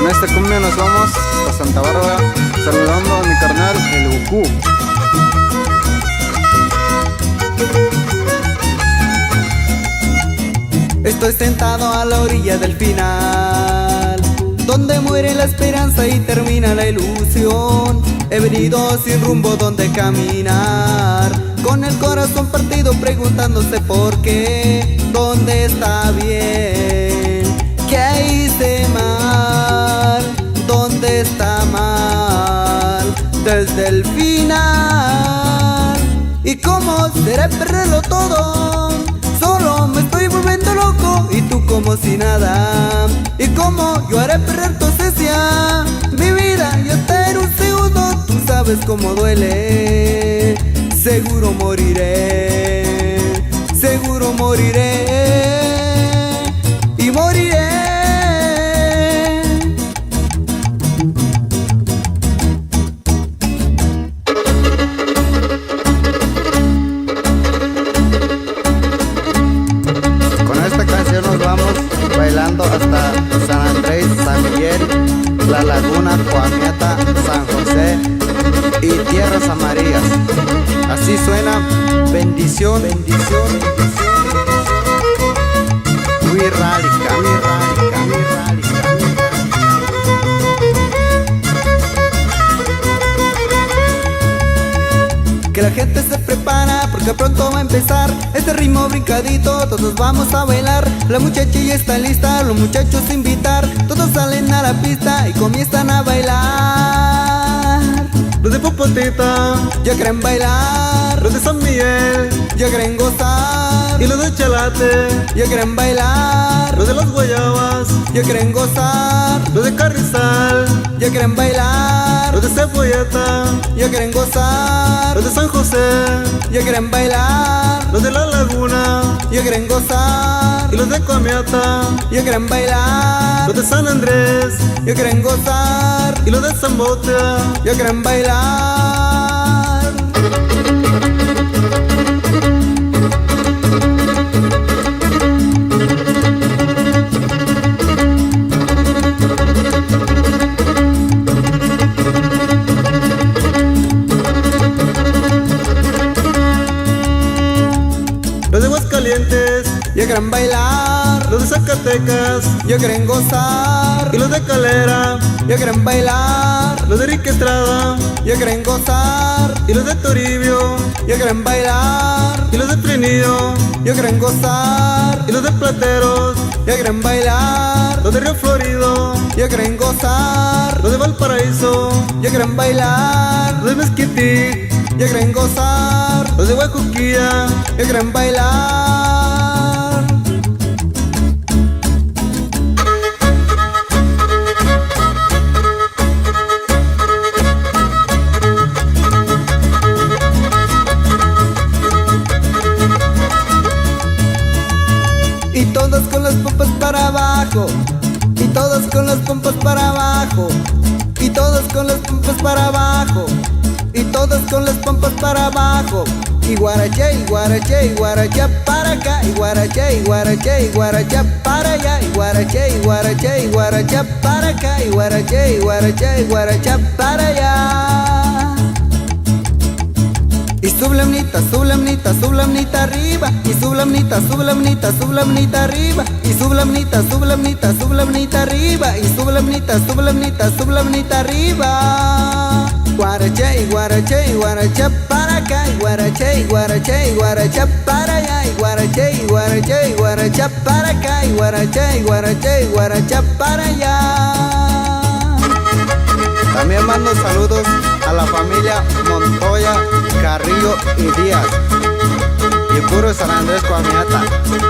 esta cumbia nos vamos a Santa Bárbara, saludando a mi carnal, el Goku. Estoy sentado a la orilla del final, donde muere la esperanza y termina la ilusión. He venido sin rumbo donde caminar, con el corazón partido preguntándose por qué. ¿Dónde está bien? ¿Qué hice mal? ¿Dónde está mal? Desde el final. ¿Y cómo será perderlo todo? Solo me estoy volviendo loco y tú como si nada. ¿Y cómo yo haré perder tu esencia? Mi vida yo te haré un segundo. Tú sabes cómo duele. Seguro moriré. Seguro moriré. Y moriré. Nos vamos bailando hasta San Andrés, San Miguel, La Laguna, Coahuila, San José y Tierras Amarillas. Así suena bendición, bendición, bendición. Huirrálica, huirrálica, huirrálica. Que la gente se prepara porque pronto va a empezar este ritmo brincadito, todos vamos a bailar. La muchacha ya está lista, los muchachos a invitar. Todos salen a la pista y comienzan a bailar. Los de Popotita ya quieren bailar. los de San Miguel ya quieren gozar. y los de Chalate, ya quieren bailar. los de las Guayabas, ya quieren gozar. los de Carrizal, ya quieren bailar. los de Cebolleta, ya quieren gozar. los de San José, ya quieren bailar. los de La Laguna ya quieren gozar. y los de Coamiata, ya quieren bailar. los de San Andrés ya quieren gozar. y los de Zambotea. ya quieren bailar. Los de Aguascalientes ya quieren bailar. los de Zacatecas ya quieren gozar. y los de Calera, ya quieren bailar. los de Enrique Estrada ya quieren gozar. y los de Toribio ya quieren bailar. y los de Frenillo ya quieren gozar. y los de Plateros, ya quieren bailar. los de Río Florido, ya quieren gozar. los de Valparaíso, ya quieren bailar. los de Mezquitic, ya quieren gozar. los de Huacuquilla, ya quieren bailar. Y todos con las pompas para abajo. Y todos con las pompas para abajo. Y todos con las pompas para abajo. Y todos con las pompas para abajo. Y guaraché, y guaraché, y guaraché para acá. Y guaraché, y guaraché, y guaraché para allá. Y guaraché, y guaraché, y guaraché para acá. Y guaraché, y guaraché, y guaraché para allá. Y sublamnita, sublamnita, sublamnita arriba. Y sublamnita, sublamnita, sublamnita arriba. Y sublamnita, sublamnita, sublamnita arriba. Y sublamnita, sublamnita, sublamnita arriba. Guaraché, y guaraché, y guaraché para acá. Y guaraché, y guaraché, y guaraché para allá. Y guaraché, y guaraché, y guaraché para acá. Y guaraché, y guaraché, y guaraché para allá. También mando saludos a la familia Montoya, Carrillo y Díaz y puro San Andrés, Coahuila.